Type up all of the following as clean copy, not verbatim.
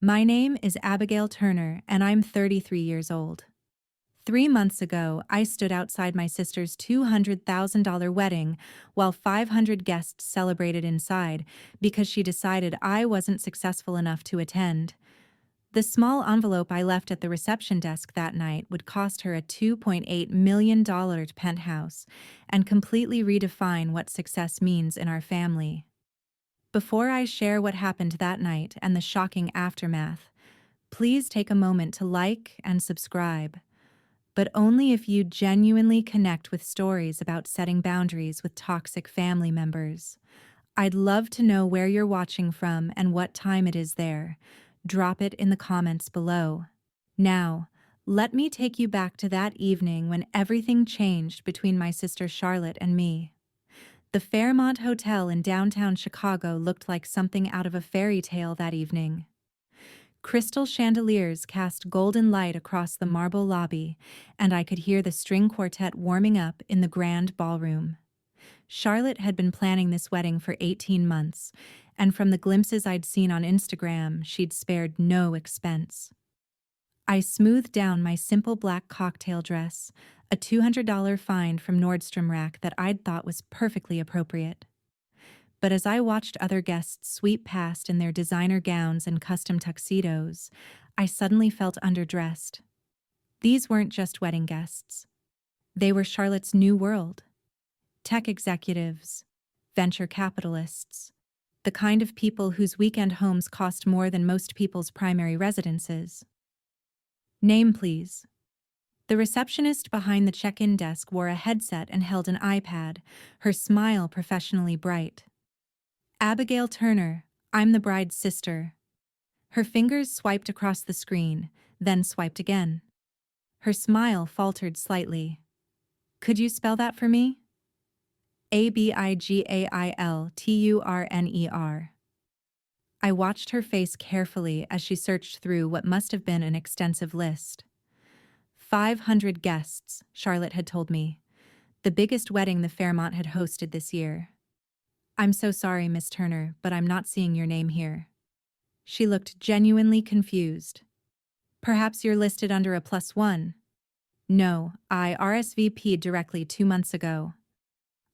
My name is Abigail Turner, and I'm 33 years old. 3 months ago, I stood outside my sister's $200,000 wedding while 500 guests celebrated inside because she decided I wasn't successful enough to attend. The small envelope I left at the reception desk that night would cost her a $2.8 million penthouse and completely redefine what success means in our family. Before I share what happened that night and the shocking aftermath, please take a moment to like and subscribe, but only if you genuinely connect with stories about setting boundaries with toxic family members. I'd love to know where you're watching from and what time it is there. Drop it in the comments below. Now, let me take you back to that evening when everything changed between my sister Charlotte and me. The Fairmont Hotel in downtown Chicago looked like something out of a fairy tale that evening. Crystal chandeliers cast golden light across the marble lobby, and I could hear the string quartet warming up in the grand ballroom. Charlotte had been planning this wedding for 18 months, and from the glimpses I'd seen on Instagram, she'd spared no expense. I smoothed down my simple black cocktail dress, a $200 find from Nordstrom Rack that I'd thought was perfectly appropriate. But as I watched other guests sweep past in their designer gowns and custom tuxedos, I suddenly felt underdressed. These weren't just wedding guests. They were Charlotte's new world. Tech executives, venture capitalists, the kind of people whose weekend homes cost more than most people's primary residences. Name, please. The receptionist behind the check-in desk wore a headset and held an iPad, her smile professionally bright. Abigail Turner, I'm the bride's sister. Her fingers swiped across the screen, then swiped again. Her smile faltered slightly. Could you spell that for me? Abigailturner. I watched her face carefully as she searched through what must have been an extensive list. 500 guests, Charlotte had told me. The biggest wedding the Fairmont had hosted this year. I'm so sorry, Miss Turner, but I'm not seeing your name here. She looked genuinely confused. Perhaps you're listed under a +1. No, I RSVP'd directly 2 months ago.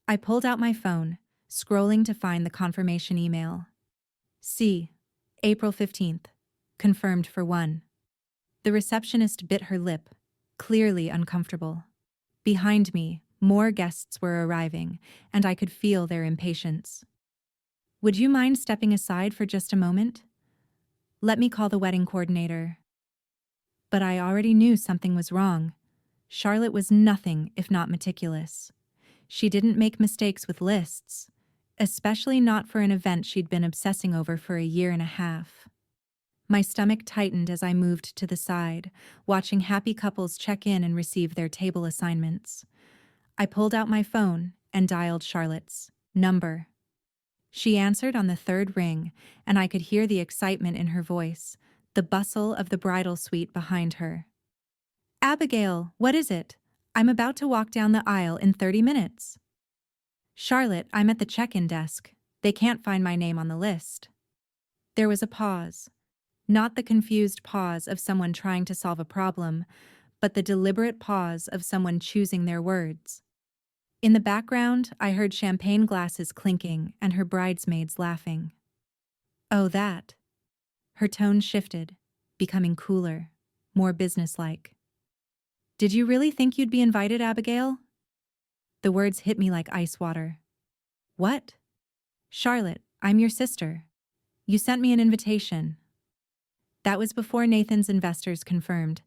I pulled out my phone, scrolling to find the confirmation email. See, April 15th. Confirmed for 1. The receptionist bit her lip, clearly uncomfortable. Behind me, more guests were arriving, and I could feel their impatience. Would you mind stepping aside for just a moment? Let me call the wedding coordinator. But I already knew something was wrong. Charlotte was nothing if not meticulous. She didn't make mistakes with lists, especially not for an event she'd been obsessing over for a year and a half. My stomach tightened as I moved to the side, watching happy couples check in and receive their table assignments. I pulled out my phone and dialed Charlotte's number. She answered on the third ring, and I could hear the excitement in her voice, the bustle of the bridal suite behind her. Abigail, what is it? I'm about to walk down the aisle in 30 minutes. Charlotte, I'm at the check-in desk. They can't find my name on the list. There was a pause. Not the confused pause of someone trying to solve a problem, but the deliberate pause of someone choosing their words. In the background, I heard champagne glasses clinking and her bridesmaids laughing. Oh, that. Her tone shifted, becoming cooler, more businesslike. Did you really think you'd be invited, Abigail? The words hit me like ice water. What? Charlotte, I'm your sister. You sent me an invitation. That was before Nathan's investors confirmed.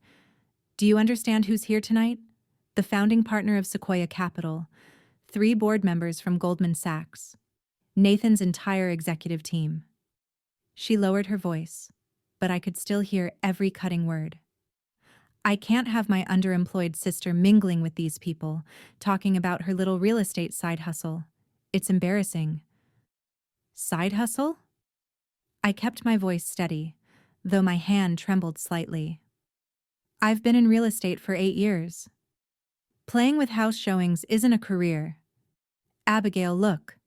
Do you understand who's here tonight? The founding partner of Sequoia Capital, 3 board members from Goldman Sachs, Nathan's entire executive team. She lowered her voice, but I could still hear every cutting word. I can't have my underemployed sister mingling with these people, talking about her little real estate side hustle. It's embarrassing. Side hustle? I kept my voice steady, though my hand trembled slightly. I've been in real estate for 8 years. Playing with house showings isn't a career. Abigail, look.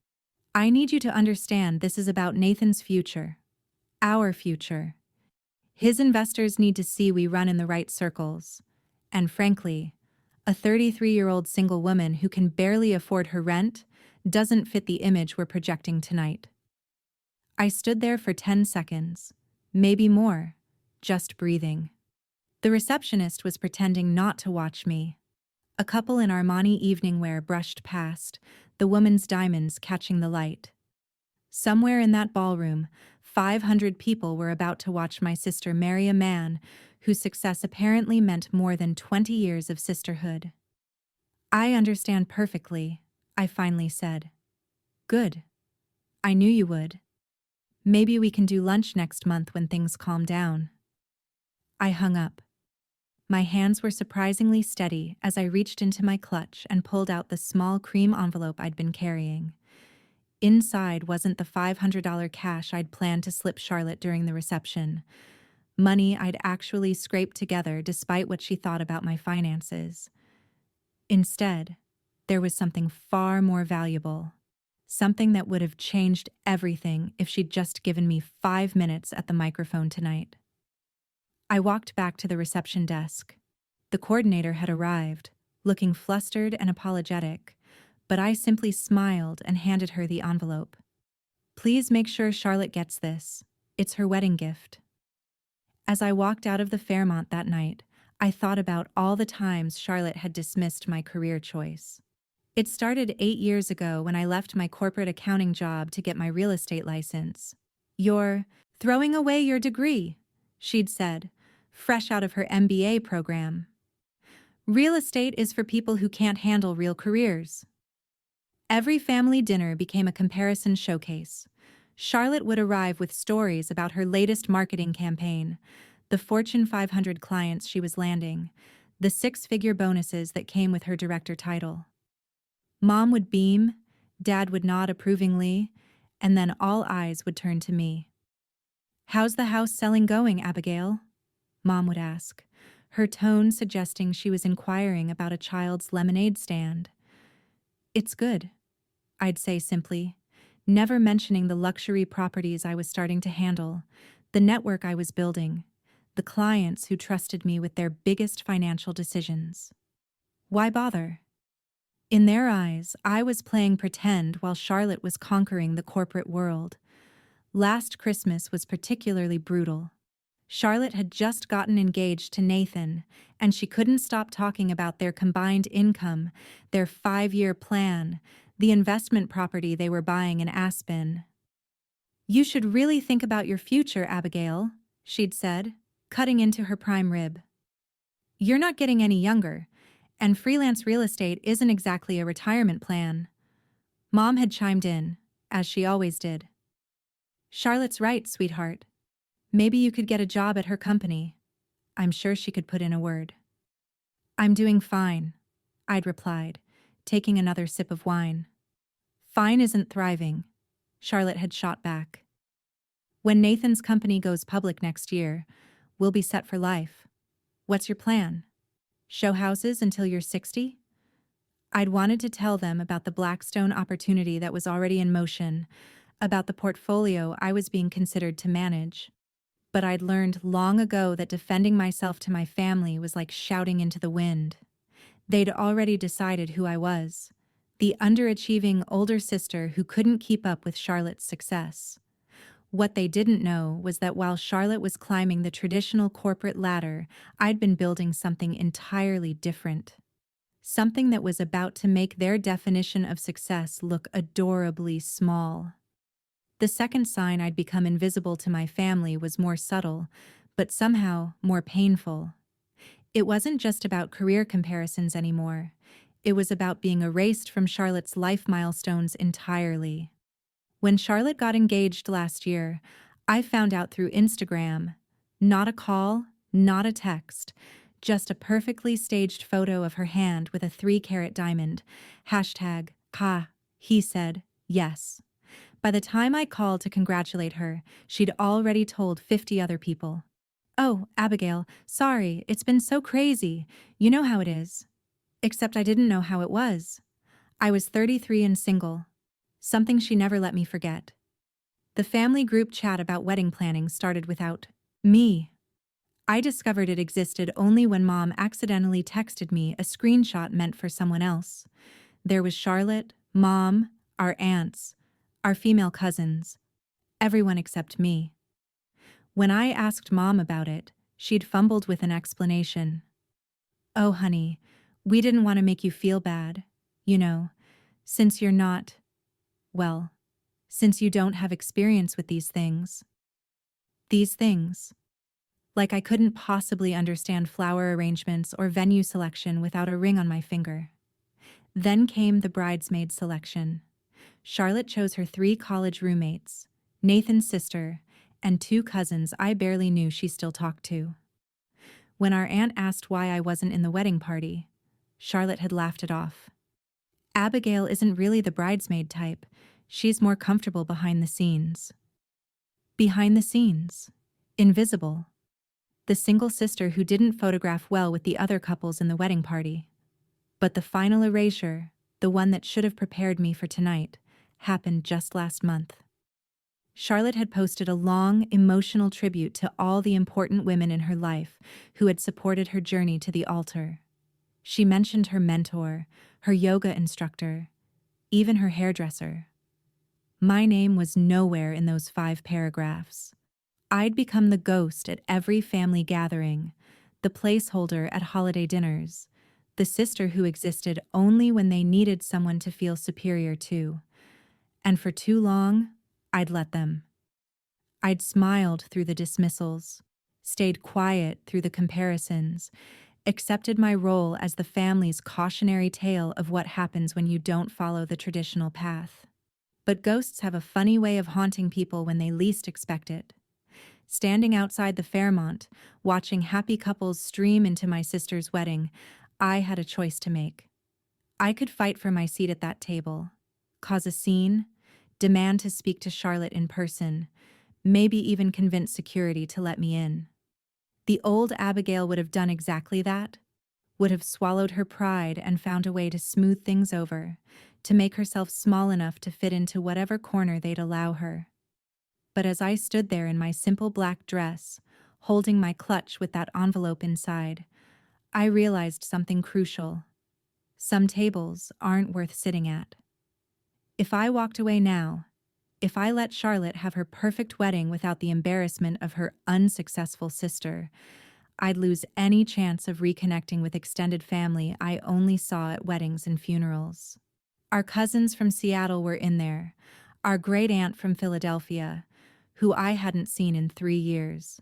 I need you to understand this is about Nathan's future. Our future. His investors need to see we run in the right circles. And frankly, a 33-year-old single woman who can barely afford her rent doesn't fit the image we're projecting tonight. I stood there for 10 seconds, maybe more, just breathing. The receptionist was pretending not to watch me. A couple in Armani evening wear brushed past, the woman's diamonds catching the light. Somewhere in that ballroom, 500 people were about to watch my sister marry a man whose success apparently meant more than 20 years of sisterhood. I understand perfectly, I finally said. Good. I knew you would. Maybe we can do lunch next month when things calm down. I hung up. My hands were surprisingly steady as I reached into my clutch and pulled out the small cream envelope I'd been carrying. Inside wasn't the $500 cash I'd planned to slip Charlotte during the reception. Money I'd actually scraped together despite what she thought about my finances. Instead, there was something far more valuable. Something that would have changed everything if she'd just given me 5 minutes at the microphone tonight. I walked back to the reception desk. The coordinator had arrived, looking flustered and apologetic, but I simply smiled and handed her the envelope. Please make sure Charlotte gets this. It's her wedding gift. As I walked out of the Fairmont that night, I thought about all the times Charlotte had dismissed my career choice. It started 8 years ago when I left my corporate accounting job to get my real estate license. "You're throwing away your degree," she'd said, fresh out of her MBA program. "Real estate is for people who can't handle real careers." Every family dinner became a comparison showcase. Charlotte would arrive with stories about her latest marketing campaign, the Fortune 500 clients she was landing, the 6-figure bonuses that came with her director title. Mom would beam, Dad would nod approvingly, and then all eyes would turn to me. "How's the house selling going, Abigail?" Mom would ask, her tone suggesting she was inquiring about a child's lemonade stand. "It's good," I'd say simply, never mentioning the luxury properties I was starting to handle, the network I was building, the clients who trusted me with their biggest financial decisions. Why bother? In their eyes, I was playing pretend while Charlotte was conquering the corporate world. Last Christmas was particularly brutal. Charlotte had just gotten engaged to Nathan, and she couldn't stop talking about their combined income, their 5-year plan, the investment property they were buying in Aspen. "You should really think about your future, Abigail," she'd said, cutting into her prime rib. "You're not getting any younger, and freelance real estate isn't exactly a retirement plan." Mom had chimed in, as she always did. "Charlotte's right, sweetheart. Maybe you could get a job at her company." I'm sure she could put in a word. "I'm doing fine," I'd replied, taking another sip of wine. "Fine isn't thriving," Charlotte had shot back. "When Nathan's company goes public next year, we'll be set for life. What's your plan? Show houses until you're 60? I'd wanted to tell them about the Blackstone opportunity that was already in motion, about the portfolio I was being considered to manage. But I'd learned long ago that defending myself to my family was like shouting into the wind. They'd already decided who I was, the underachieving older sister who couldn't keep up with Charlotte's success. What they didn't know was that while Charlotte was climbing the traditional corporate ladder, I'd been building something entirely different. Something that was about to make their definition of success look adorably small. The second sign I'd become invisible to my family was more subtle, but somehow more painful. It wasn't just about career comparisons anymore. It was about being erased from Charlotte's life milestones entirely. When Charlotte got engaged last year, I found out through Instagram. Not a call, not a text, just a perfectly staged photo of her hand with a 3-carat diamond. Hashtag, "Ha," he said, "yes." By the time I called to congratulate her, she'd already told 50 other people. "Oh, Abigail, sorry, it's been so crazy. You know how it is." Except I didn't know how it was. I was 33 and single. Something she never let me forget. The family group chat about wedding planning started without me. I discovered it existed only when Mom accidentally texted me a screenshot meant for someone else. There was Charlotte, Mom, our aunts, our female cousins, everyone except me. When I asked Mom about it, she'd fumbled with an explanation. "Oh, honey, we didn't want to make you feel bad. You know, since you're not, well, since you don't have experience with these things." These things. Like I couldn't possibly understand flower arrangements or venue selection without a ring on my finger. Then came the bridesmaid selection. Charlotte chose her 3 college roommates, Nathan's sister, and 2 cousins I barely knew she still talked to. When our aunt asked why I wasn't in the wedding party, Charlotte had laughed it off. "Abigail isn't really the bridesmaid type. She's more comfortable behind the scenes." Behind the scenes. Invisible. The single sister who didn't photograph well with the other couples in the wedding party. But the final erasure, the one that should have prepared me for tonight, happened just last month. Charlotte had posted a long, emotional tribute to all the important women in her life who had supported her journey to the altar. She mentioned her mentor, her yoga instructor, even her hairdresser. My name was nowhere in those 5 paragraphs. I'd become the ghost at every family gathering, the placeholder at holiday dinners, the sister who existed only when they needed someone to feel superior to. And for too long, I'd let them. I'd smiled through the dismissals, stayed quiet through the comparisons, accepted my role as the family's cautionary tale of what happens when you don't follow the traditional path. But ghosts have a funny way of haunting people when they least expect it. Standing outside the Fairmont, watching happy couples stream into my sister's wedding, I had a choice to make. I could fight for my seat at that table, cause a scene, demand to speak to Charlotte in person, maybe even convince security to let me in. The old Abigail would have done exactly that, would have swallowed her pride and found a way to smooth things over, to make herself small enough to fit into whatever corner they'd allow her. But as I stood there in my simple black dress, holding my clutch with that envelope inside, I realized something crucial. Some tables aren't worth sitting at. If I walked away now, if I let Charlotte have her perfect wedding without the embarrassment of her unsuccessful sister, I'd lose any chance of reconnecting with extended family I only saw at weddings and funerals. Our cousins from Seattle were in there, our great aunt from Philadelphia, who I hadn't seen in 3 years.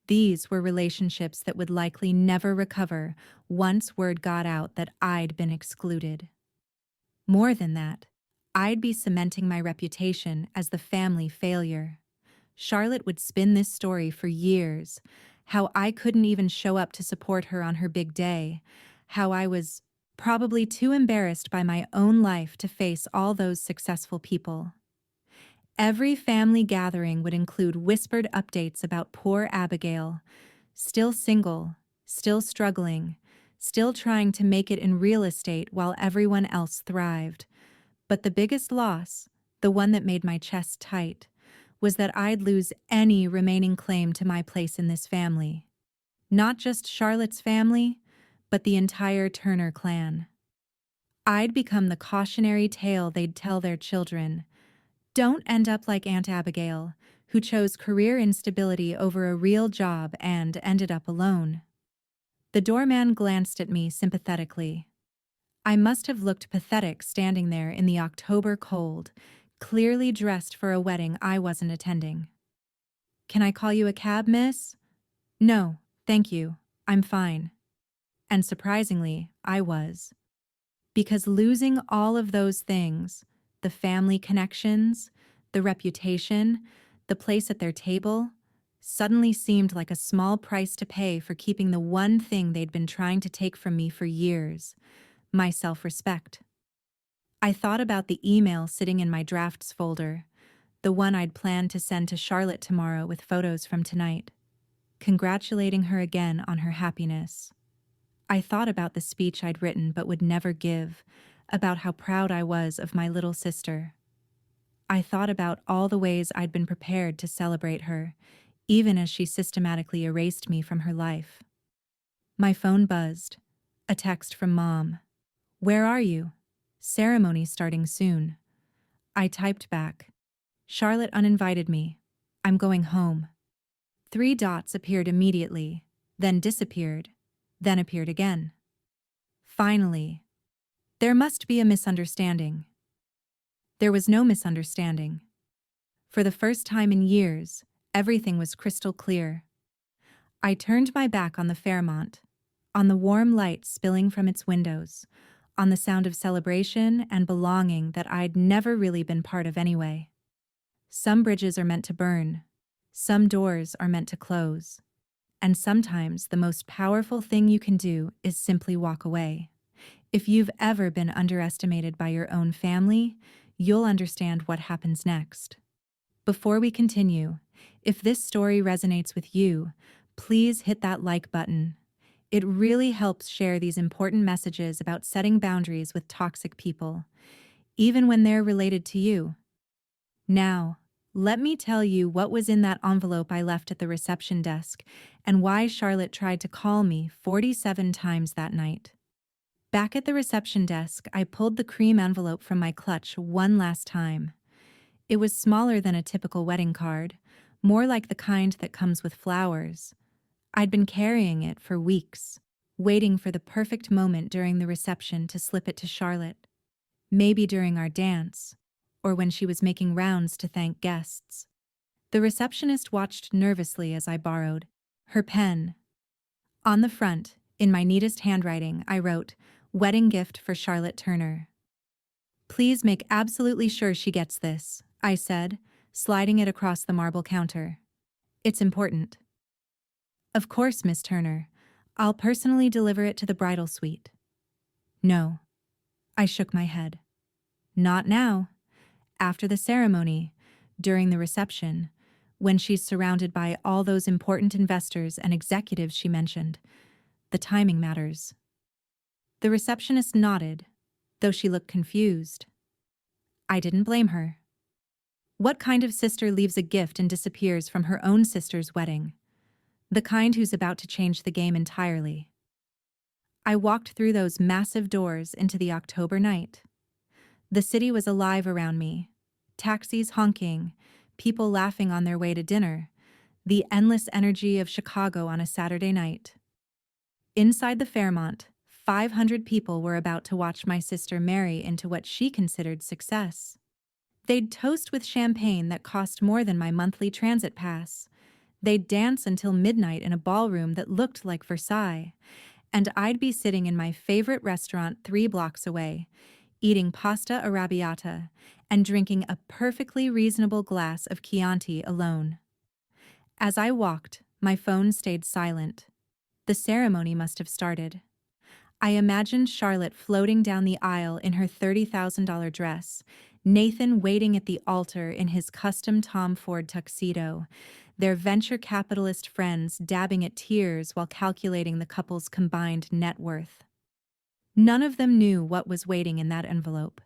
These were relationships that would likely never recover once word got out that I'd been excluded. More than that, I'd be cementing my reputation as the family failure. Charlotte would spin this story for years, how I couldn't even show up to support her on her big day, how I was probably too embarrassed by my own life to face all those successful people. Every family gathering would include whispered updates about poor Abigail, still single, still struggling, still trying to make it in real estate while everyone else thrived. But the biggest loss, the one that made my chest tight, was that I'd lose any remaining claim to my place in this family. Not just Charlotte's family, but the entire Turner clan. I'd become the cautionary tale they'd tell their children. Don't end up like Aunt Abigail, who chose career instability over a real job and ended up alone. The doorman glanced at me sympathetically. I must have looked pathetic standing there in the October cold, clearly dressed for a wedding I wasn't attending. "Can I call you a cab, miss?" "No, thank you. I'm fine." And surprisingly, I was. Because losing all of those things, the family connections, the reputation, the place at their table, suddenly seemed like a small price to pay for keeping the one thing they'd been trying to take from me for years, my self-respect. I thought about the email sitting in my drafts folder, the one I'd planned to send to Charlotte tomorrow with photos from tonight, congratulating her again on her happiness. I thought about the speech I'd written but would never give, about how proud I was of my little sister. I thought about all the ways I'd been prepared to celebrate her, even as she systematically erased me from her life. My phone buzzed. A text from Mom. "Where are you? Ceremony starting soon." I typed back. "Charlotte uninvited me. I'm going home." 3 dots appeared immediately, then disappeared, then appeared again. Finally, there must be a misunderstanding. There was no misunderstanding. For the first time in years, everything was crystal clear. I turned my back on the Fairmont, on the warm light spilling from its windows, on the sound of celebration and belonging that I'd never really been part of anyway. Some bridges are meant to burn, some doors are meant to close, and sometimes the most powerful thing you can do is simply walk away. If you've ever been underestimated by your own family, you'll understand what happens next. Before we continue, if this story resonates with you, please hit that like button. It really helps share these important messages about setting boundaries with toxic people, even when they're related to you. Now, let me tell you what was in that envelope I left at the reception desk and why Charlotte tried to call me 47 times that night. Back at the reception desk, I pulled the cream envelope from my clutch one last time. It was smaller than a typical wedding card, more like the kind that comes with flowers. I'd been carrying it for weeks, waiting for the perfect moment during the reception to slip it to Charlotte. Maybe during our dance, or when she was making rounds to thank guests. The receptionist watched nervously as I borrowed her pen. On the front, in my neatest handwriting, I wrote, "Wedding gift for Charlotte Turner." "Please make absolutely sure she gets this," I said, sliding it across the marble counter. "It's important." "Of course, Miss Turner. I'll personally deliver it to the bridal suite." "No." I shook my head. "Not now. After the ceremony, during the reception, when she's surrounded by all those important investors and executives she mentioned. The timing matters." The receptionist nodded, though she looked confused. I didn't blame her. What kind of sister leaves a gift and disappears from her own sister's wedding? The kind who's about to change the game entirely. I walked through those massive doors into the October night. The city was alive around me. Taxis honking, people laughing on their way to dinner, the endless energy of Chicago on a Saturday night. Inside the Fairmont, 500 people were about to watch my sister marry into what she considered success. They'd toast with champagne that cost more than my monthly transit pass. They'd dance until midnight in a ballroom that looked like Versailles. And I'd be sitting in my favorite restaurant 3 blocks away, eating pasta arrabbiata and drinking a perfectly reasonable glass of Chianti alone. As I walked, my phone stayed silent. The ceremony must have started. I imagined Charlotte floating down the aisle in her $30,000 dress, Nathan waiting at the altar in his custom Tom Ford tuxedo, their venture capitalist friends dabbing at tears while calculating the couple's combined net worth. None of them knew what was waiting in that envelope.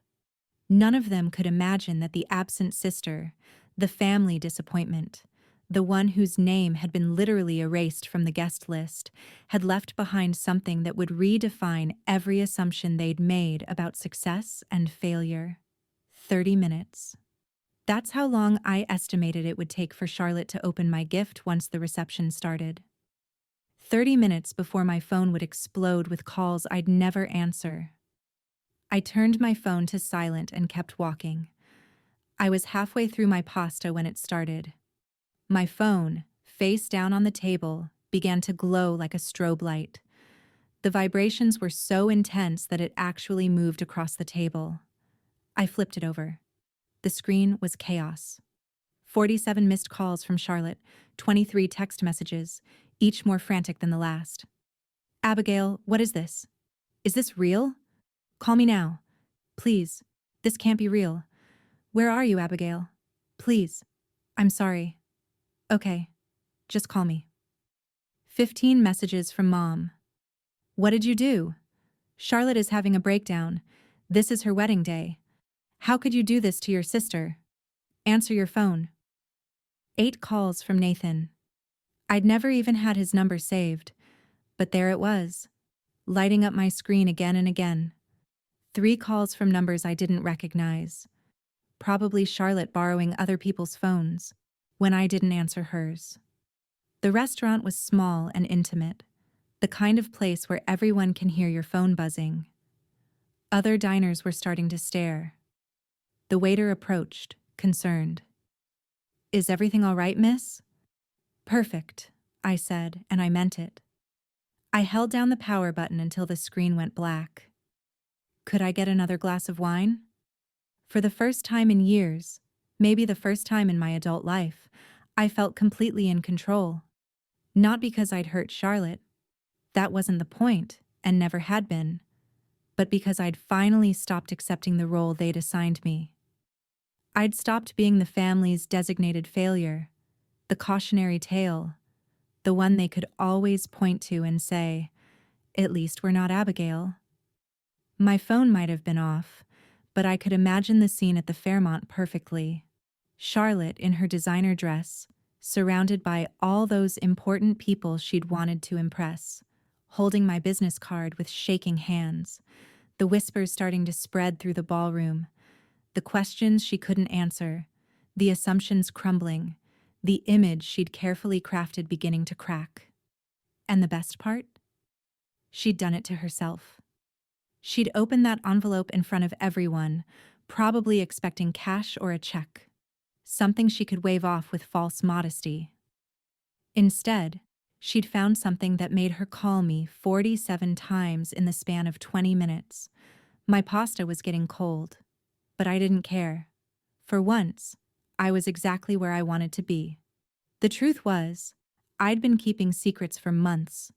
None of them could imagine that the absent sister, the family disappointment, the one whose name had been literally erased from the guest list, had left behind something that would redefine every assumption they'd made about success and failure. 30 minutes. That's how long I estimated it would take for Charlotte to open my gift once the reception started. 30 minutes before my phone would explode with calls I'd never answer. I turned my phone to silent and kept walking. I was halfway through my pasta when it started. My phone, face down on the table, began to glow like a strobe light. The vibrations were so intense that it actually moved across the table. I flipped it over. The screen was chaos. 47 missed calls from Charlotte, 23 text messages, each more frantic than the last. "Abigail, what is this? Is this real? Call me now. Please. This can't be real. Where are you, Abigail? Please. I'm sorry. Okay. Just call me." 15 messages from Mom. "What did you do? Charlotte is having a breakdown. This is her wedding day. How could you do this to your sister? Answer your phone." 8 calls from Nathan. I'd never even had his number saved, but there it was, lighting up my screen again and again. 3 calls from numbers I didn't recognize. Probably Charlotte borrowing other people's phones when I didn't answer hers. The restaurant was small and intimate, the kind of place where everyone can hear your phone buzzing. Other diners were starting to stare. The waiter approached, concerned. "Is everything all right, miss?" "Perfect," I said, and I meant it. I held down the power button until the screen went black. Could I get another glass of wine? For the first time in years, maybe the first time in my adult life, I felt completely in control. Not because I'd hurt Charlotte. That wasn't the point, and never had been. But because I'd finally stopped accepting the role they'd assigned me. I'd stopped being the family's designated failure, the cautionary tale, the one they could always point to and say, "At least we're not Abigail." My phone might have been off, but I could imagine the scene at the Fairmont perfectly. Charlotte in her designer dress, surrounded by all those important people she'd wanted to impress, holding my business card with shaking hands, the whispers starting to spread through the ballroom, the questions she couldn't answer, the assumptions crumbling, the image she'd carefully crafted beginning to crack. And the best part? She'd done it to herself. She'd opened that envelope in front of everyone, probably expecting cash or a check, something she could wave off with false modesty. Instead, she'd found something that made her call me 47 times in the span of 20 minutes. My pasta was getting cold, but I didn't care. For once, I was exactly where I wanted to be. The truth was, I'd been keeping secrets for months.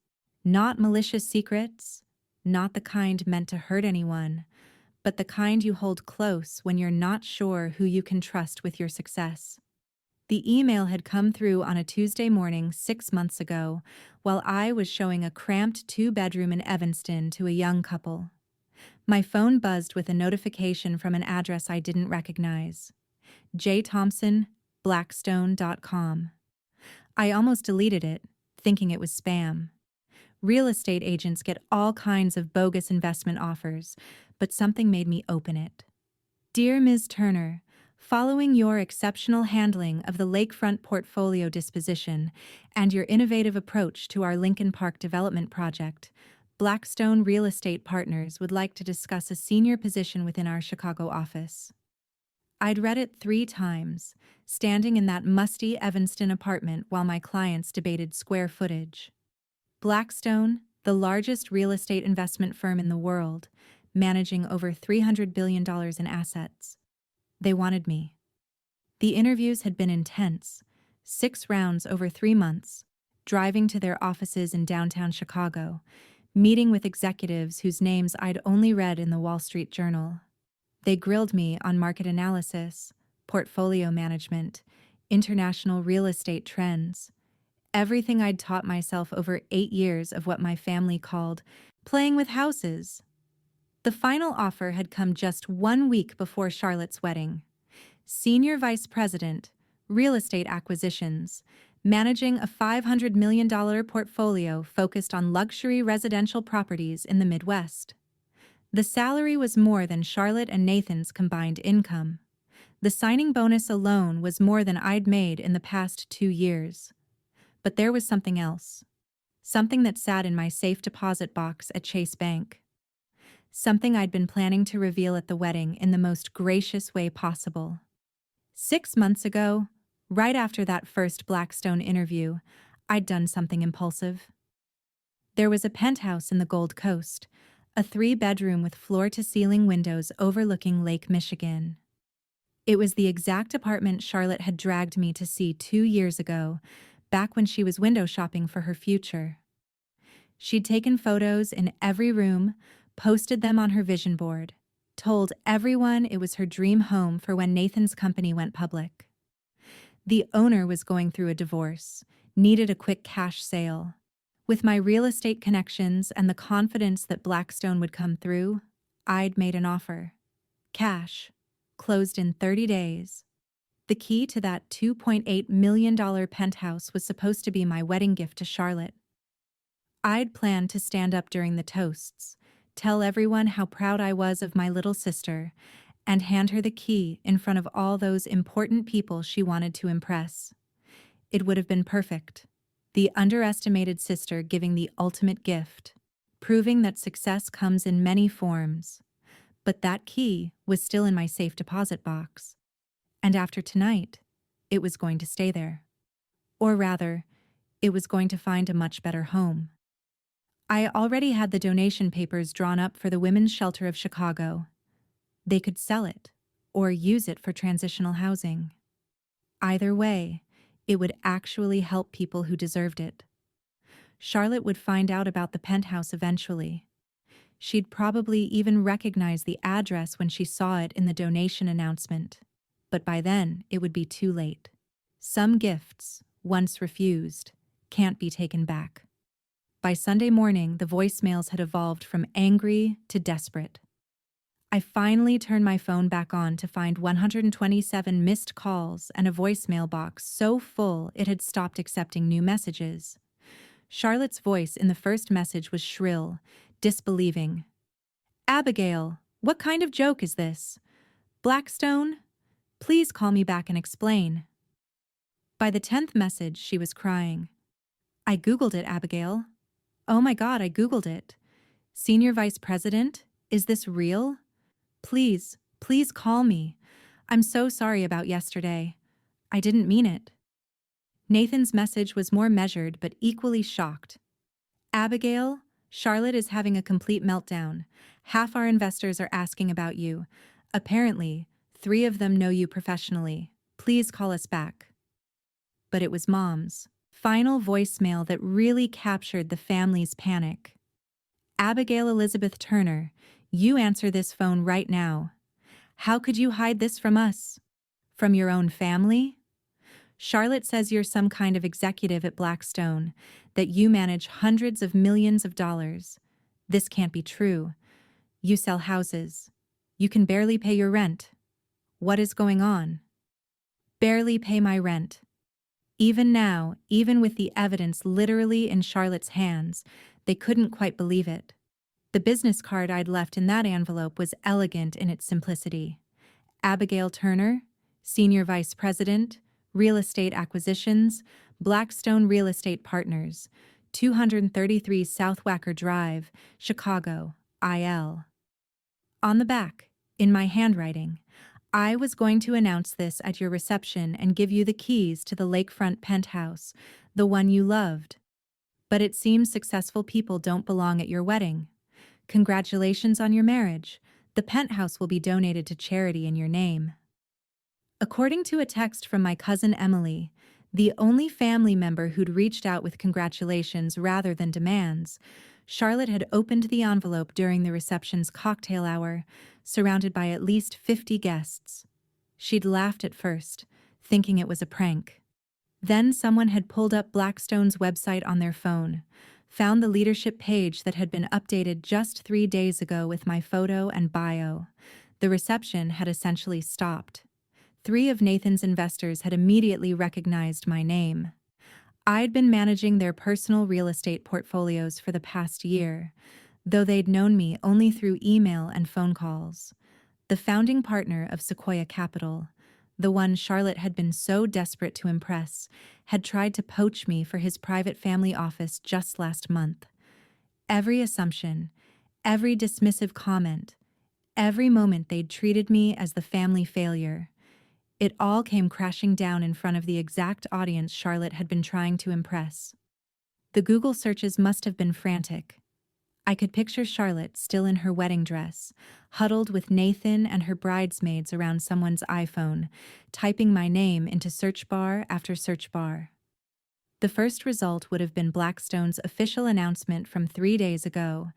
Not malicious secrets, not the kind meant to hurt anyone, but the kind you hold close when you're not sure who you can trust with your success. The email had come through on a Tuesday morning 6 months ago, while I was showing a cramped 2-bedroom in Evanston to a young couple. My phone buzzed with a notification from an address I didn't recognize. jthompson.blackstone.com. I almost deleted it, thinking it was spam. Real estate agents get all kinds of bogus investment offers, but something made me open it. Dear Ms. Turner, following your exceptional handling of the lakefront portfolio disposition and your innovative approach to our Lincoln Park development project, Blackstone Real Estate Partners would like to discuss a senior position within our Chicago office. I'd read it 3 times, standing in that musty Evanston apartment while my clients debated square footage. Blackstone, the largest real estate investment firm in the world, managing over $300 billion in assets. They wanted me. The interviews had been intense, 6 rounds over 3 months, driving to their offices in downtown Chicago, meeting with executives whose names I'd only read in the Wall Street Journal. They grilled me on market analysis, portfolio management, international real estate trends, everything I'd taught myself over 8 years of what my family called playing with houses. The final offer had come just 1 week before Charlotte's wedding. Senior Vice President, Real Estate Acquisitions, managing a $500 million portfolio focused on luxury residential properties in the Midwest. The salary was more than Charlotte and Nathan's combined income. The signing bonus alone was more than I'd made in the past 2 years. But there was something else. Something that sat in my safe deposit box at Chase Bank. Something I'd been planning to reveal at the wedding in the most gracious way possible. 6 months ago, right after that first Blackstone interview, I'd done something impulsive. There was a penthouse in the Gold Coast, a 3-bedroom with floor-to-ceiling windows overlooking Lake Michigan. It was the exact apartment Charlotte had dragged me to see 2 years ago, back when she was window shopping for her future. She'd taken photos in every room, posted them on her vision board, told everyone it was her dream home for when Nathan's company went public. The owner was going through a divorce, needed a quick cash sale. With my real estate connections and the confidence that Blackstone would come through, I'd made an offer. Cash. Closed in 30 days. The key to that $2.8 million penthouse was supposed to be my wedding gift to Charlotte. I'd planned to stand up during the toasts, tell everyone how proud I was of my little sister, and hand her the key in front of all those important people she wanted to impress. It would have been perfect. The underestimated sister giving the ultimate gift, proving that success comes in many forms. But that key was still in my safe deposit box. And after tonight, it was going to stay there. Or rather, it was going to find a much better home. I already had the donation papers drawn up for the Women's Shelter of Chicago. They could sell it, or use it for transitional housing. Either way, it would actually help people who deserved it. Charlotte would find out about the penthouse eventually. She'd probably even recognize the address when she saw it in the donation announcement. But by then, it would be too late. Some gifts, once refused, can't be taken back. By Sunday morning, the voicemails had evolved from angry to desperate. I finally turned my phone back on to find 127 missed calls and a voicemail box so full it had stopped accepting new messages. Charlotte's voice in the first message was shrill, disbelieving. "Abigail, what kind of joke is this? Blackstone? Please call me back and explain." By the 10th message, she was crying. "I Googled it, Abigail. Oh my God, I Googled it. Senior Vice President? Is this real? Please, please call me. I'm so sorry about yesterday. I didn't mean it." Nathan's message was more measured but equally shocked. "Abigail, Charlotte is having a complete meltdown. Half our investors are asking about you. Apparently, 3 of them know you professionally. Please call us back." But it was Mom's final voicemail that really captured the family's panic. "Abigail Elizabeth Turner, you answer this phone right now. How could you hide this from us? From your own family? Charlotte says you're some kind of executive at Blackstone, that you manage hundreds of millions of dollars. This can't be true. You sell houses. You can barely pay your rent. What is going on?" Barely pay my rent. Even now, even with the evidence literally in Charlotte's hands, they couldn't quite believe it. The business card I'd left in that envelope was elegant in its simplicity. Abigail Turner, Senior Vice President, Real Estate Acquisitions, Blackstone Real Estate Partners, 233 South Wacker Drive, Chicago, IL. On the back, in my handwriting, "I was going to announce this at your reception and give you the keys to the lakefront penthouse, the one you loved. But it seems successful people don't belong at your wedding. Congratulations on your marriage. The penthouse will be donated to charity in your name." According to a text from my cousin Emily, the only family member who'd reached out with congratulations rather than demands, Charlotte had opened the envelope during the reception's cocktail hour, surrounded by at least 50 guests. She'd laughed at first, thinking it was a prank. Then someone had pulled up Blackstone's website on their phone, found the leadership page that had been updated just 3 days ago with my photo and bio. The reception had essentially stopped. 3 of Nathan's investors had immediately recognized my name. I'd been managing their personal real estate portfolios for the past year, though they'd known me only through email and phone calls. The founding partner of Sequoia Capital, the one Charlotte had been so desperate to impress, had tried to poach me for his private family office just last month. Every assumption, every dismissive comment, every moment they'd treated me as the family failure. It all came crashing down in front of the exact audience Charlotte had been trying to impress. The Google searches must have been frantic. I could picture Charlotte still in her wedding dress, huddled with Nathan and her bridesmaids around someone's iPhone, typing my name into search bar after search bar. The first result would have been Blackstone's official announcement from 3 days ago.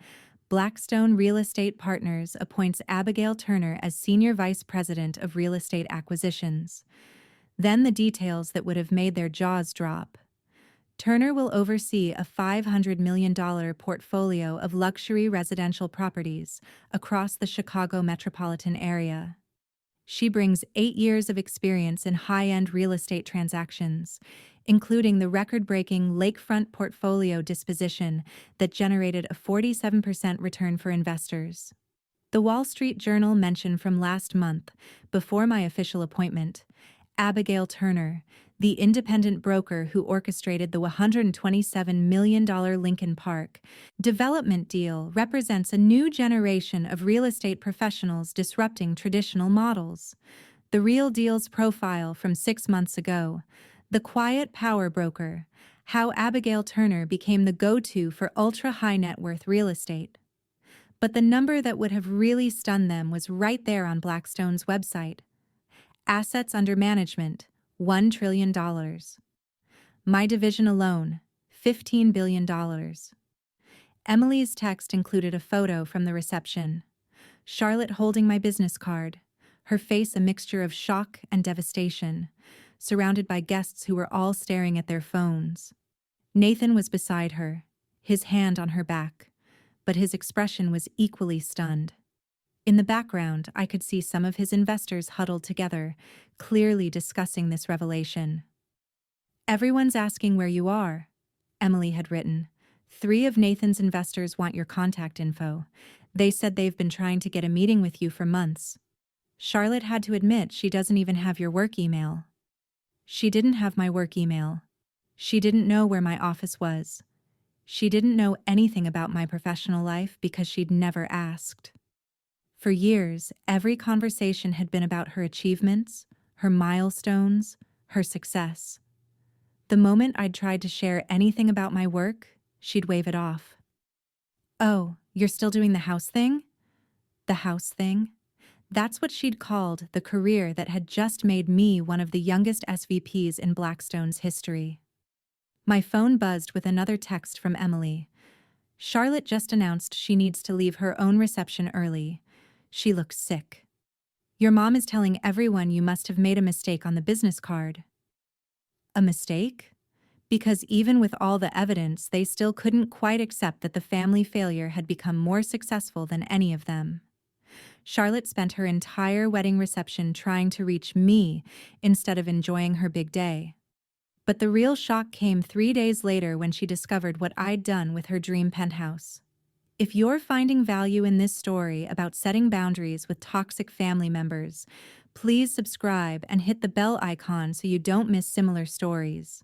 Blackstone Real Estate Partners appoints Abigail Turner as Senior Vice President of Real Estate Acquisitions. Then the details that would have made their jaws drop. Turner will oversee a $500 million portfolio of luxury residential properties across the Chicago metropolitan area. She brings 8 years of experience in high-end real estate transactions, including the record-breaking lakefront portfolio disposition that generated a 47% return for investors. The Wall Street Journal mentioned from last month, before my official appointment, Abigail Turner, the independent broker who orchestrated the $127 million Lincoln Park development deal, represents a new generation of real estate professionals disrupting traditional models. The real deal's profile from 6 months ago, the quiet power broker, how Abigail Turner became the go-to for ultra-high net worth real estate. But the number that would have really stunned them was right there on Blackstone's website. Assets under management, $1 trillion. My division alone, $15 billion. Emily's text included a photo from the reception. Charlotte holding my business card, her face a mixture of shock and devastation, surrounded by guests who were all staring at their phones. Nathan was beside her, his hand on her back, but his expression was equally stunned. In the background, I could see some of his investors huddled together, clearly discussing this revelation. "Everyone's asking where you are," Emily had written. "3 of Nathan's investors want your contact info. They said they've been trying to get a meeting with you for months." Charlotte had to admit she doesn't even have your work email. She didn't have my work email. She didn't know where my office was. She didn't know anything about my professional life because she'd never asked. For years, every conversation had been about her achievements, her milestones, her success. The moment I'd tried to share anything about my work, she'd wave it off. "Oh, you're still doing the house thing?" The house thing? That's what she'd called the career that had just made me one of the youngest SVPs in Blackstone's history. My phone buzzed with another text from Emily. "Charlotte just announced she needs to leave her own reception early. She looks sick. Your mom is telling everyone you must have made a mistake on the business card." A mistake? Because even with all the evidence, they still couldn't quite accept that the family failure had become more successful than any of them. Charlotte spent her entire wedding reception trying to reach me instead of enjoying her big day. But the real shock came 3 days later when she discovered what I'd done with her dream penthouse. If you're finding value in this story about setting boundaries with toxic family members, please subscribe and hit the bell icon so you don't miss similar stories.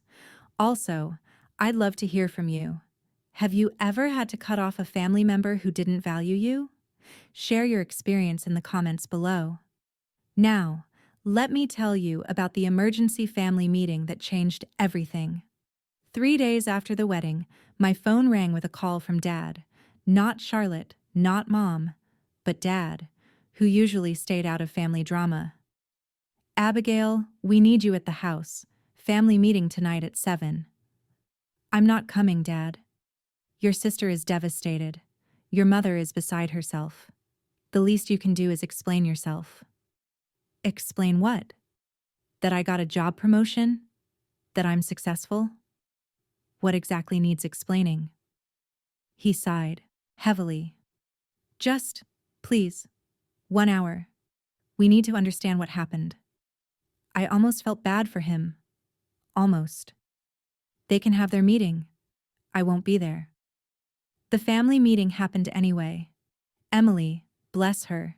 Also, I'd love to hear from you. Have you ever had to cut off a family member who didn't value you? Share your experience in the comments below. Now, let me tell you about the emergency family meeting that changed everything. 3 days after the wedding, my phone rang with a call from Dad. Not Charlotte, not Mom, but Dad, who usually stayed out of family drama. "Abigail, we need you at the house. Family meeting tonight at 7. "I'm not coming, Dad. Your sister is devastated. Your mother is beside herself. The least you can do is explain yourself." "Explain what? That I got a job promotion? That I'm successful? What exactly needs explaining?" He sighed, heavily. "Just, please, 1 hour. We need to understand what happened." I almost felt bad for him. Almost. "They can have their meeting. I won't be there." The family meeting happened anyway. Emily, bless her,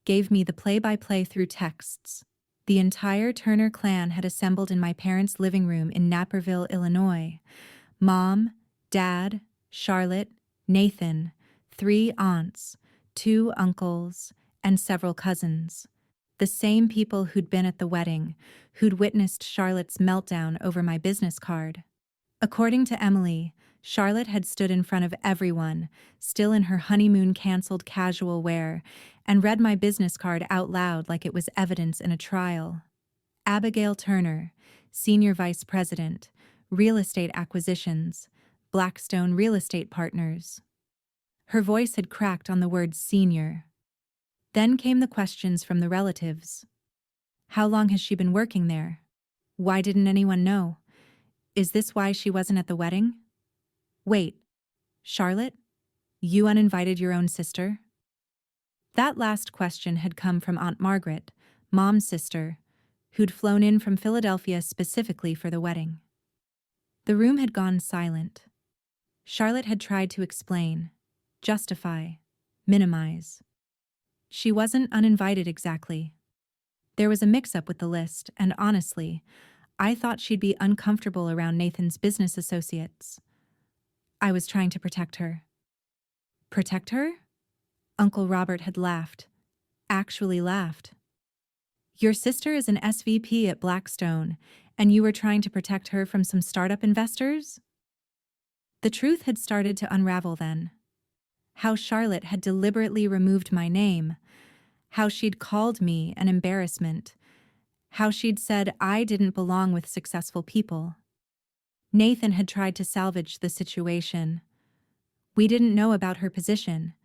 gave me the play-by-play through texts. The entire Turner clan had assembled in my parents' living room in Naperville, Illinois. Mom, Dad, Charlotte, Nathan, 3 aunts, 2 uncles, and several cousins. The same people who'd been at the wedding, who'd witnessed Charlotte's meltdown over my business card. According to Emily, Charlotte had stood in front of everyone, still in her honeymoon-canceled casual wear, and read my business card out loud like it was evidence in a trial. Abigail Turner, Senior Vice President, Real Estate Acquisitions, Blackstone Real Estate Partners. Her voice had cracked on the word senior. Then came the questions from the relatives. How long has she been working there? Why didn't anyone know? Is this why she wasn't at the wedding? Wait, Charlotte? You uninvited your own sister? That last question had come from Aunt Margaret, Mom's sister, who'd flown in from Philadelphia specifically for the wedding. The room had gone silent. Charlotte had tried to explain, justify, minimize. She wasn't uninvited exactly. There was a mix-up with the list, and honestly, I thought she'd be uncomfortable around Nathan's business associates. I was trying to protect her. Protect her? Uncle Robert had laughed. Actually laughed. Your sister is an SVP at Blackstone, and you were trying to protect her from some startup investors? The truth had started to unravel then. How Charlotte had deliberately removed my name, how she'd called me an embarrassment, how she'd said I didn't belong with successful people. Nathan had tried to salvage the situation. We didn't know about her position.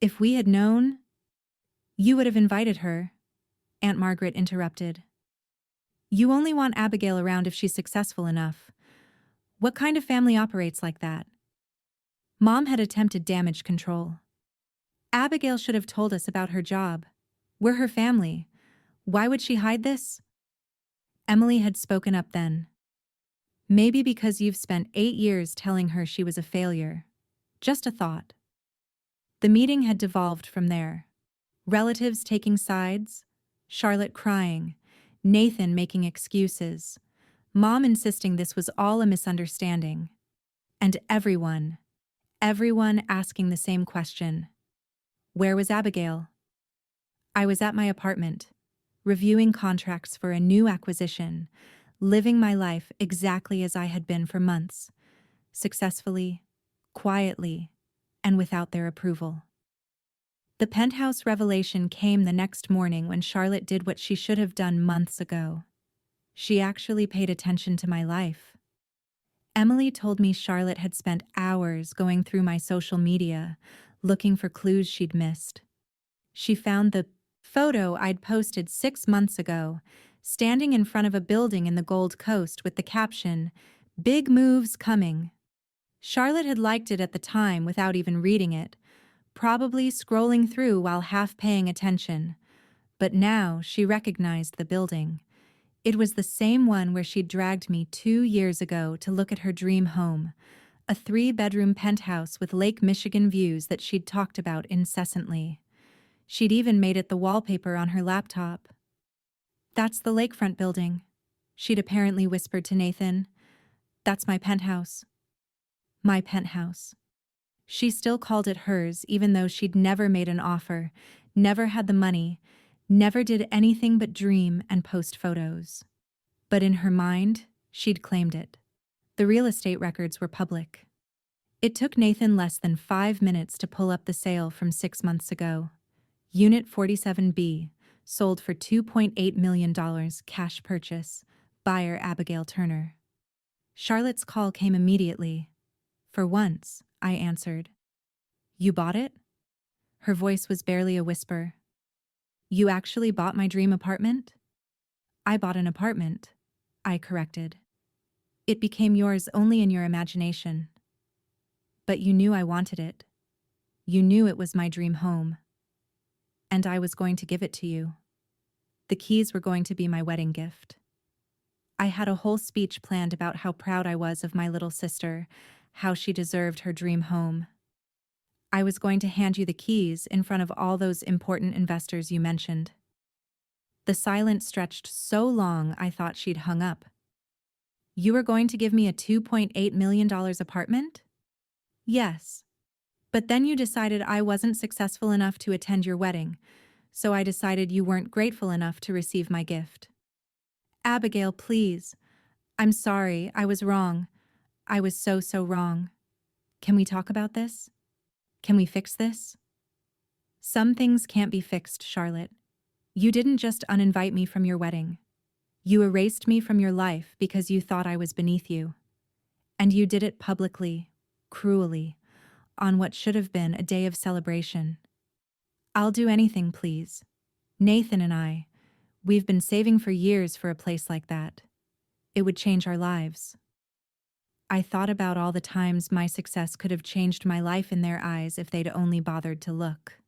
If we had known, you would have invited her, Aunt Margaret interrupted. You only want Abigail around if she's successful enough. What kind of family operates like that? Mom had attempted damage control. Abigail should have told us about her job. We're her family. Why would she hide this? Emily had spoken up then. Maybe because you've spent 8 years telling her she was a failure. Just a thought. The meeting had devolved from there. Relatives taking sides, Charlotte crying, Nathan making excuses, Mom insisting this was all a misunderstanding. And everyone asking the same question. Where was Abigail? I was at my apartment, reviewing contracts for a new acquisition, living my life exactly as I had been for months, successfully, quietly, and without their approval. The penthouse revelation came the next morning when Charlotte did what she should have done months ago. She actually paid attention to my life. Emily told me Charlotte had spent hours going through my social media, looking for clues she'd missed. She found the photo I'd posted 6 months ago, standing in front of a building in the Gold Coast with the caption, "Big moves coming." Charlotte had liked it at the time without even reading it, probably scrolling through while half paying attention. But now she recognized the building. It was the same one where she'd dragged me 2 years ago to look at her dream home, a 3-bedroom penthouse with Lake Michigan views that she'd talked about incessantly. She'd even made it the wallpaper on her laptop. That's the lakefront building, she'd apparently whispered to Nathan. That's my penthouse. My penthouse. She still called it hers even though she'd never made an offer, never had the money, never did anything but dream and post photos. But in her mind, she'd claimed it. The real estate records were public. It took Nathan less than 5 minutes to pull up the sale from 6 months ago. Unit 47B, sold for $2.8 million cash purchase, buyer Abigail Turner. Charlotte's call came immediately. For once, I answered. You bought it? Her voice was barely a whisper. You actually bought my dream apartment? I bought an apartment, I corrected. It became yours only in your imagination. But you knew I wanted it. You knew it was my dream home. And I was going to give it to you. The keys were going to be my wedding gift. I had a whole speech planned about how proud I was of my little sister, how she deserved her dream home. I was going to hand you the keys in front of all those important investors you mentioned. The silence stretched so long I thought she'd hung up. You were going to give me a $2.8 million apartment? Yes. But then you decided I wasn't successful enough to attend your wedding, so I decided you weren't grateful enough to receive my gift. Abigail, please. I'm sorry, I was wrong. I was so wrong. Can we talk about this? Can we fix this? Some things can't be fixed, Charlotte. You didn't just uninvite me from your wedding. You erased me from your life because you thought I was beneath you. And you did it publicly, cruelly, on what should have been a day of celebration. I'll do anything, please. Nathan and we've been saving for years for a place like that. It would change our lives. I thought about all the times my success could have changed my life in their eyes if they'd only bothered to look.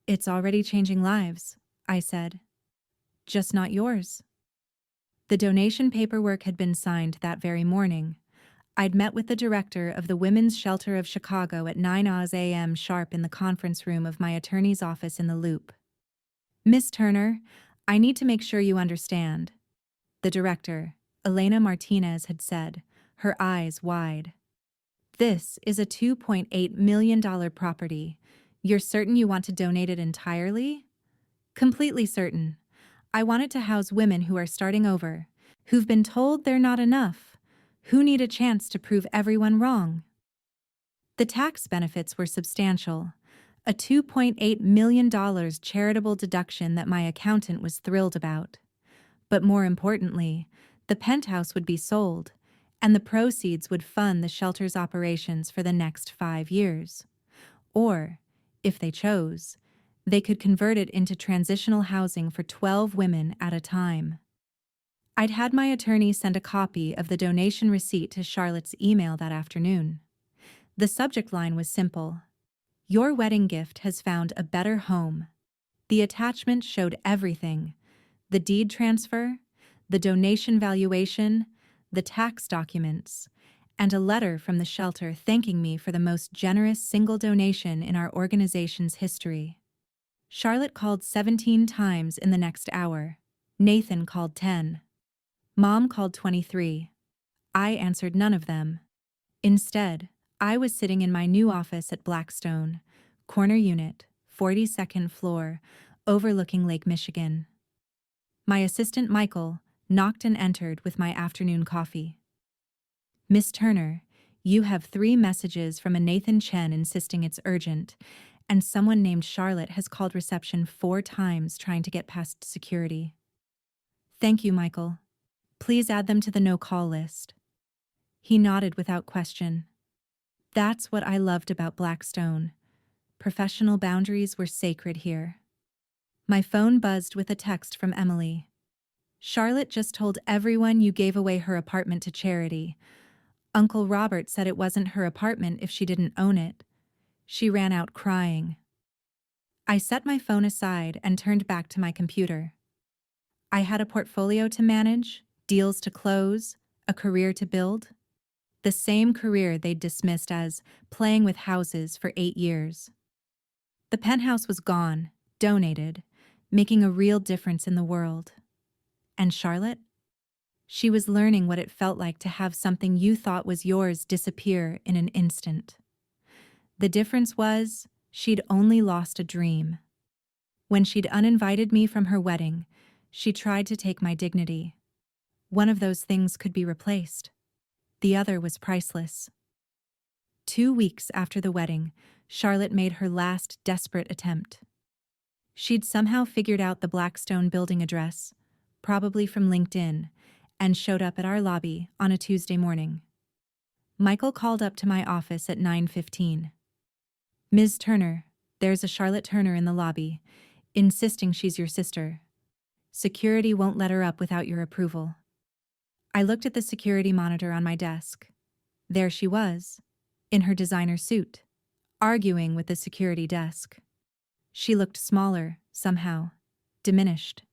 It's already changing lives, I said. just not yours. The donation paperwork had been signed that very morning. I'd met with the director of the Women's Shelter of Chicago at 9 a.m. sharp in the conference room of my attorney's office in the Loop. Miss Turner, I need to make sure you understand, the director, Elena Martinez, had said, her eyes wide. This is a $2.8 million property. You're certain you want to donate it entirely? Completely certain. I want it to house women who are starting over, who've been told they're not enough, who need a chance to prove everyone wrong. The tax benefits were substantial, a $2.8 million charitable deduction that my accountant was thrilled about. But more importantly, the penthouse would be sold, and the proceeds would fund the shelter's operations for the next 5 years. Or, if they chose, they could convert it into transitional housing for 12 women at a time. I'd had my attorney send a copy of the donation receipt to Charlotte's email that afternoon. The subject line was simple: "Your wedding gift has found a better home." The attachment showed everything: the deed transfer, the donation valuation, the tax documents, and a letter from the shelter thanking me for the most generous single donation in our organization's history. Charlotte called 17 times in the next hour. Nathan called 10. Mom called 23. I answered none of them. Instead, I was sitting in my new office at Blackstone, corner unit, 42nd floor, overlooking Lake Michigan. My assistant Michael knocked and entered with my afternoon coffee. "Miss Turner, you have 3 messages from a Nathan Chen insisting it's urgent, and someone named Charlotte has called reception 4 times trying to get past security." "Thank you, Michael. Please add them to the no-call list." He nodded without question. That's what I loved about Blackstone. Professional boundaries were sacred here. My phone buzzed with a text from Emily. "Charlotte just told everyone you gave away her apartment to charity. Uncle Robert said it wasn't her apartment if she didn't own it. She ran out crying." I set my phone aside and turned back to my computer. I had a portfolio to manage, deals to close, a career to build. The same career they'd dismissed as playing with houses for 8 years. The penthouse was gone, donated, making a real difference in the world. And Charlotte? She was learning what it felt like to have something you thought was yours disappear in an instant. The difference was, she'd only lost a dream. When she'd uninvited me from her wedding, she tried to take my dignity. One of those things could be replaced. The other was priceless. 2 weeks after the wedding, Charlotte made her last desperate attempt. She'd somehow figured out the Blackstone building address, probably from LinkedIn, and showed up at our lobby on a Tuesday morning. Michael called up to my office at 9:15. "Ms. Turner, there's a Charlotte Turner in the lobby, insisting she's your sister. Security won't let her up without your approval." I looked at the security monitor on my desk. There she was, in her designer suit, arguing with the security desk. She looked smaller, somehow, diminished.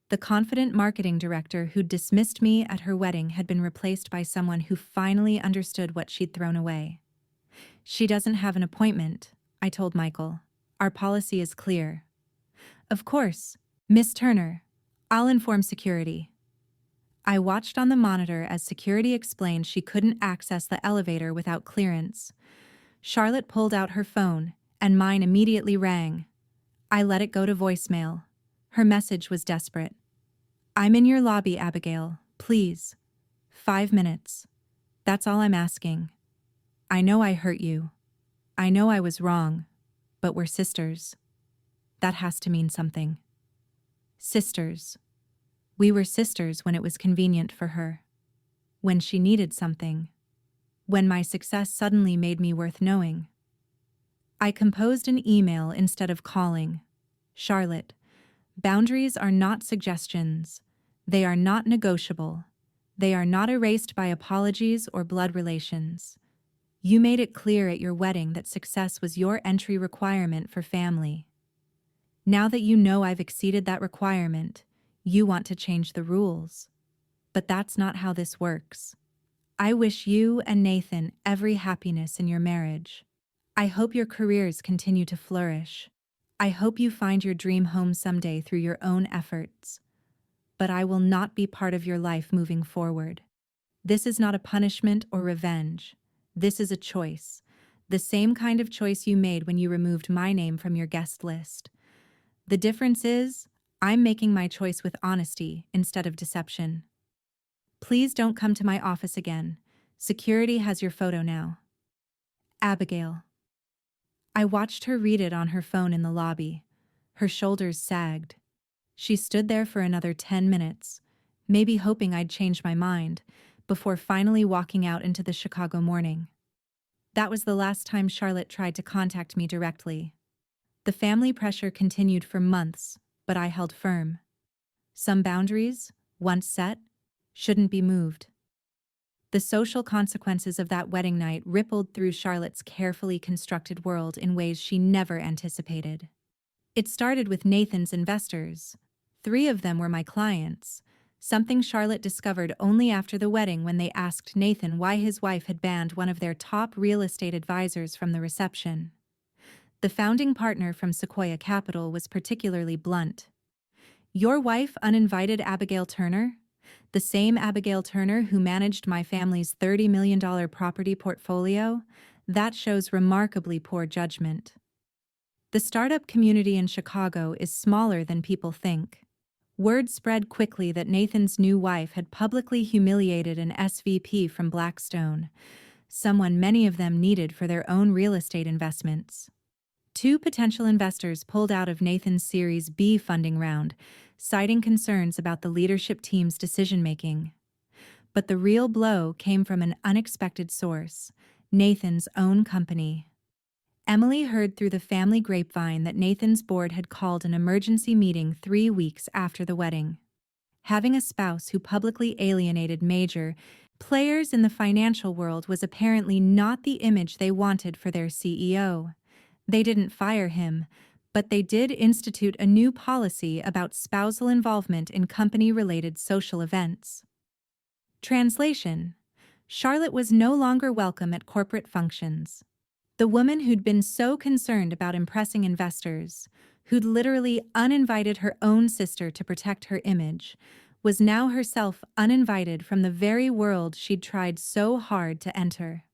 The confident marketing director who'd dismissed me at her wedding had been replaced by someone who finally understood what she'd thrown away. "She doesn't have an appointment," I told Michael. "Our policy is clear." "Of course, Miss Turner. I'll inform security." I watched on the monitor as security explained she couldn't access the elevator without clearance. Charlotte pulled out her phone, and mine immediately rang. I let it go to voicemail. Her message was desperate. "I'm in your lobby, Abigail. Please. 5 minutes. That's all I'm asking. I know I hurt you. I know I was wrong, but we're sisters. That has to mean something." Sisters. We were sisters when it was convenient for her. When she needed something. When my success suddenly made me worth knowing. I composed an email instead of calling. "Charlotte, boundaries are not suggestions. They are not negotiable. They are not erased by apologies or blood relations. You made it clear at your wedding that success was your entry requirement for family. Now that you know I've exceeded that requirement, You want to change the rules. But that's not how this works. I wish you and Nathan every happiness in your marriage. I hope your careers continue to flourish. I hope you find your dream home someday through your own efforts. But I will not be part of your life moving forward. This is not a punishment or revenge. This is a choice. The same kind of choice you made when you removed my name from your guest list. The difference is, I'm making my choice with honesty instead of deception. Please don't come to my office again. Security has your photo now. Abigail. I watched her read it on her phone in the lobby. Her shoulders sagged. She stood there for another 10 minutes, maybe hoping I'd change my mind, before finally walking out into the Chicago morning. That was the last time Charlotte tried to contact me directly. The family pressure continued for months, but I held firm. Some boundaries, once set, shouldn't be moved. The social consequences of that wedding night rippled through Charlotte's carefully constructed world in ways she never anticipated. It started with Nathan's investors. 3 of them were my clients, something Charlotte discovered only after the wedding when they asked Nathan why his wife had banned one of their top real estate advisors from the reception. The founding partner from Sequoia Capital was particularly blunt. "Your wife uninvited Abigail Turner? The same Abigail Turner who managed my family's $30 million property portfolio? That shows remarkably poor judgment." The startup community in Chicago is smaller than people think. Word spread quickly that Nathan's new wife had publicly humiliated an SVP from Blackstone, someone many of them needed for their own real estate investments. 2 potential investors pulled out of Nathan's Series B funding round, citing concerns about the leadership team's decision-making. But the real blow came from an unexpected source, Nathan's own company. Emily heard through the family grapevine that Nathan's board had called an emergency meeting 3 weeks after the wedding. Having a spouse who publicly alienated major players in the financial world was apparently not the image they wanted for their CEO. They didn't fire him, but they did institute a new policy about spousal involvement in company-related social events. Translation: Charlotte was no longer welcome at corporate functions. The woman who'd been so concerned about impressing investors, who'd literally uninvited her own sister to protect her image, was now herself uninvited from the very world she'd tried so hard to enter.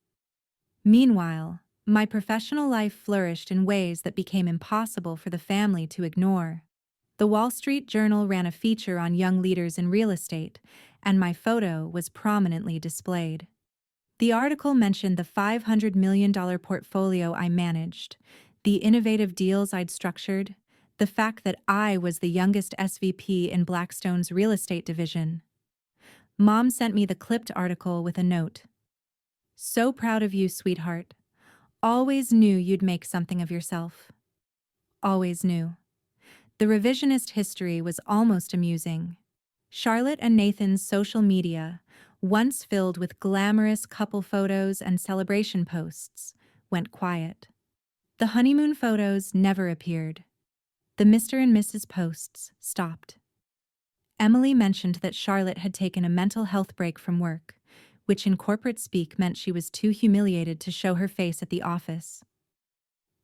Meanwhile, my professional life flourished in ways that became impossible for the family to ignore. The Wall Street Journal ran a feature on young leaders in real estate, and my photo was prominently displayed. The article mentioned the $500 million portfolio I managed, the innovative deals I'd structured, the fact that I was the youngest SVP in Blackstone's real estate division. Mom sent me the clipped article with a note. "So proud of you, sweetheart. Always knew you'd make something of yourself." Always knew. The revisionist history was almost amusing. Charlotte and Nathan's social media, once filled with glamorous couple photos and celebration posts, went quiet. The honeymoon photos never appeared. The Mr. and Mrs. posts stopped. Emily mentioned that Charlotte had taken a mental health break from work, which in corporate speak meant she was too humiliated to show her face at the office.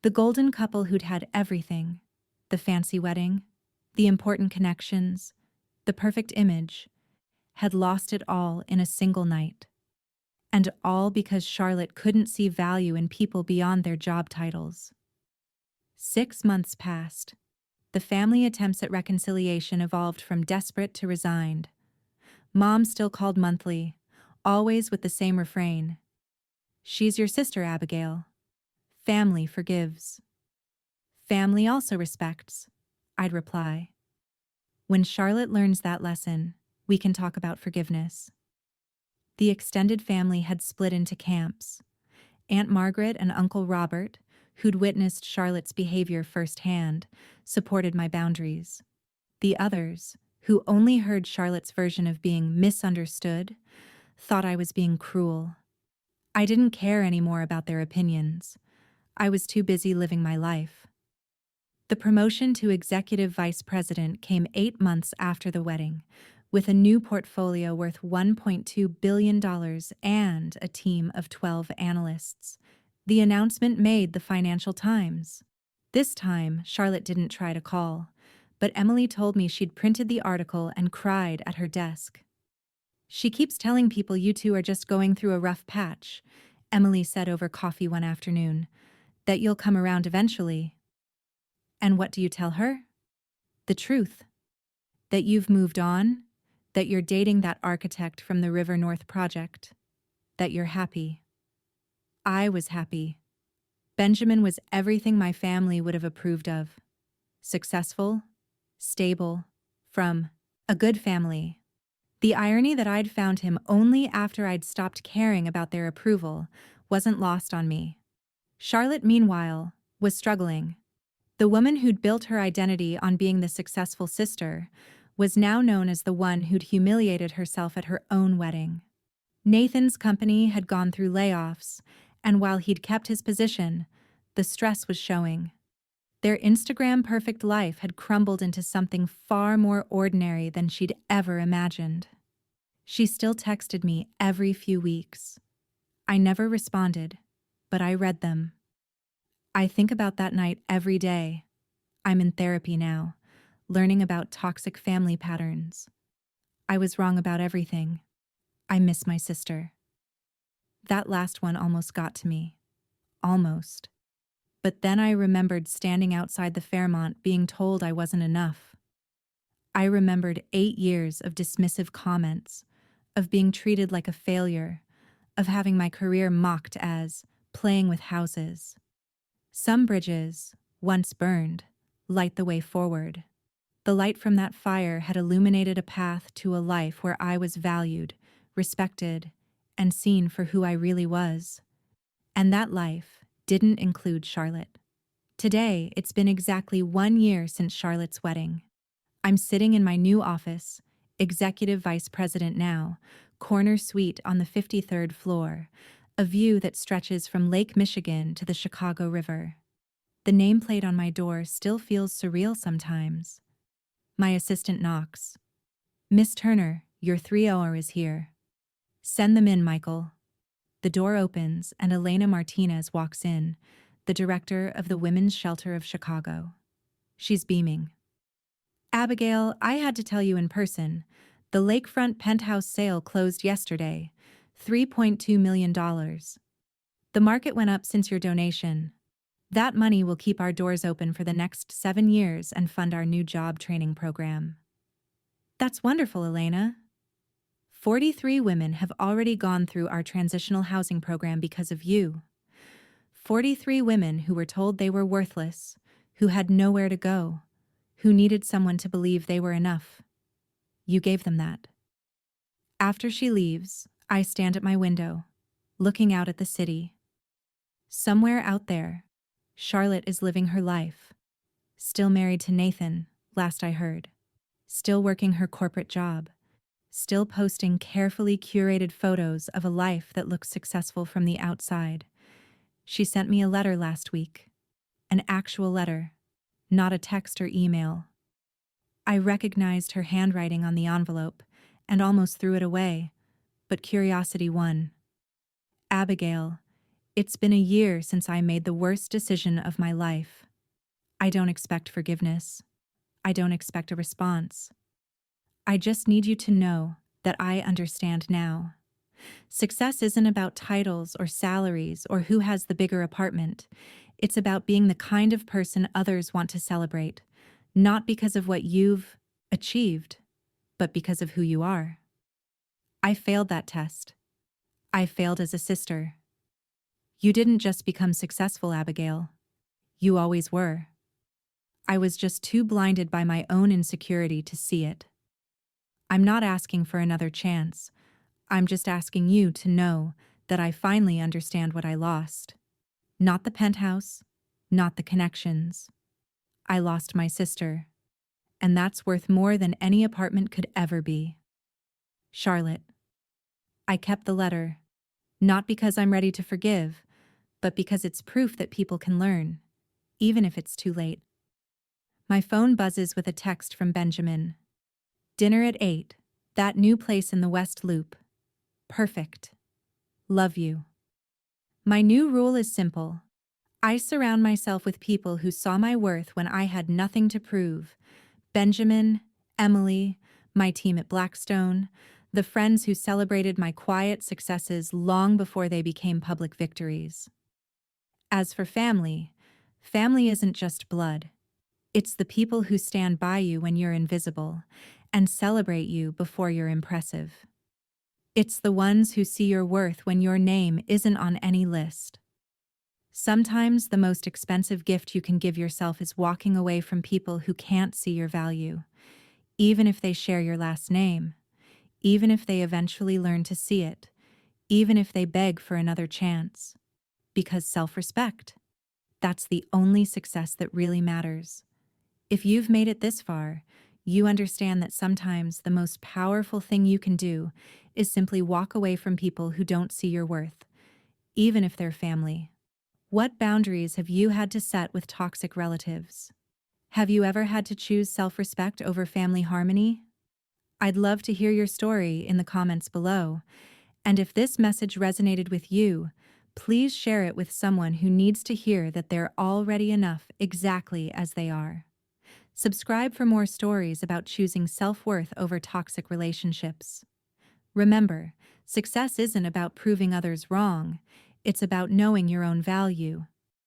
The golden couple who'd had everything, the fancy wedding, the important connections, the perfect image, had lost it all in a single night. And all because Charlotte couldn't see value in people beyond their job titles. 6 months passed. The family attempts at reconciliation evolved from desperate to resigned. Mom still called monthly, always with the same refrain. "She's your sister, Abigail. Family forgives." "Family also respects," I'd reply. "When Charlotte learns that lesson, we can talk about forgiveness." The extended family had split into camps. Aunt Margaret and Uncle Robert, who'd witnessed Charlotte's behavior firsthand, supported my boundaries. The others, who only heard Charlotte's version of being misunderstood, thought I was being cruel. I didn't care anymore about their opinions. I was too busy living my life. The promotion to executive vice president came 8 months after the wedding, with a new portfolio worth $1.2 billion and a team of 12 analysts. The announcement made the Financial Times. This time, Charlotte didn't try to call, but Emily told me she'd printed the article and cried at her desk. "She keeps telling people you two are just going through a rough patch," Emily said over coffee one afternoon, "that you'll come around eventually." And what do you tell her? The truth. That you've moved on, that you're dating that architect from the River North project, that you're happy. I was happy. Benjamin was everything my family would have approved of. Successful, stable, from a good family. The irony that I'd found him only after I'd stopped caring about their approval wasn't lost on me. Charlotte, meanwhile, was struggling. The woman who'd built her identity on being the successful sister was now known as the one who'd humiliated herself at her own wedding. Nathan's company had gone through layoffs, and while he'd kept his position, the stress was showing. Their Instagram-perfect life had crumbled into something far more ordinary than she'd ever imagined. She still texted me every few weeks. I never responded, but I read them. I think about that night every day. I'm in therapy now, learning about toxic family patterns. I was wrong about everything. I miss my sister. That last one almost got to me. Almost. But then I remembered standing outside the Fairmont being told I wasn't enough. I remembered 8 years of dismissive comments, of being treated like a failure, of having my career mocked as playing with houses. Some bridges, once burned, light the way forward. The light from that fire had illuminated a path to a life where I was valued, respected, and seen for who I really was. And that life didn't include Charlotte. Today, it's been exactly 1 year since Charlotte's wedding. I'm sitting in my new office, executive vice president now, corner suite on the 53rd floor, a view that stretches from Lake Michigan to the Chicago River. The nameplate on my door still feels surreal sometimes. My assistant knocks. "Miss Turner, your 3-hour is here." "Send them in, Michael." The door opens and Elena Martinez walks in, the director of the Women's Shelter of Chicago. She's beaming. "Abigail, I had to tell you in person. The lakefront penthouse sale closed yesterday. $3.2 million. The market went up since your donation. That money will keep our doors open for the next 7 years and fund our new job training program." "That's wonderful, Elena." 43 women have already gone through our transitional housing program because of you. 43 women who were told they were worthless, who had nowhere to go, who needed someone to believe they were enough. You gave them that. After she leaves, I stand at my window, looking out at the city. Somewhere out there, Charlotte is living her life. Still married to Nathan, last I heard. Still working her corporate job. Still posting carefully curated photos of a life that looks successful from the outside. She sent me a letter last week. An actual letter, not a text or email. I recognized her handwriting on the envelope and almost threw it away, but curiosity won. "Abigail, it's been a year since I made the worst decision of my life. I don't expect forgiveness. I don't expect a response. I just need you to know that I understand now. Success isn't about titles or salaries or who has the bigger apartment. It's about being the kind of person others want to celebrate, not because of what you've achieved, but because of who you are. I failed that test. I failed as a sister. You didn't just become successful, Abigail. You always were. I was just too blinded by my own insecurity to see it. I'm not asking for another chance. I'm just asking you to know that I finally understand what I lost. Not the penthouse, not the connections. I lost my sister, and that's worth more than any apartment could ever be. Charlotte." I kept the letter, not because I'm ready to forgive, but because it's proof that people can learn, even if it's too late. My phone buzzes with a text from Benjamin. Dinner at 8. That new place in the West Loop. Perfect. Love you. My new rule is simple. I surround myself with people who saw my worth when I had nothing to prove. Benjamin, Emily, my team at Blackstone, the friends who celebrated my quiet successes long before they became public victories. As for family, family isn't just blood. It's the people who stand by you when you're invisible and celebrate you before you're impressive. It's the ones who see your worth when your name isn't on any list. Sometimes the most expensive gift you can give yourself is walking away from people who can't see your value, even if they share your last name, even if they eventually learn to see it, even if they beg for another chance. Because self-respect, that's the only success that really matters. If you've made it this far, you understand that sometimes the most powerful thing you can do is simply walk away from people who don't see your worth, even if they're family. What boundaries have you had to set with toxic relatives? Have you ever had to choose self-respect over family harmony? I'd love to hear your story in the comments below. And if this message resonated with you, please share it with someone who needs to hear that they're already enough exactly as they are. Subscribe for more stories about choosing self-worth over toxic relationships. Remember, success isn't about proving others wrong. It's about knowing your own value.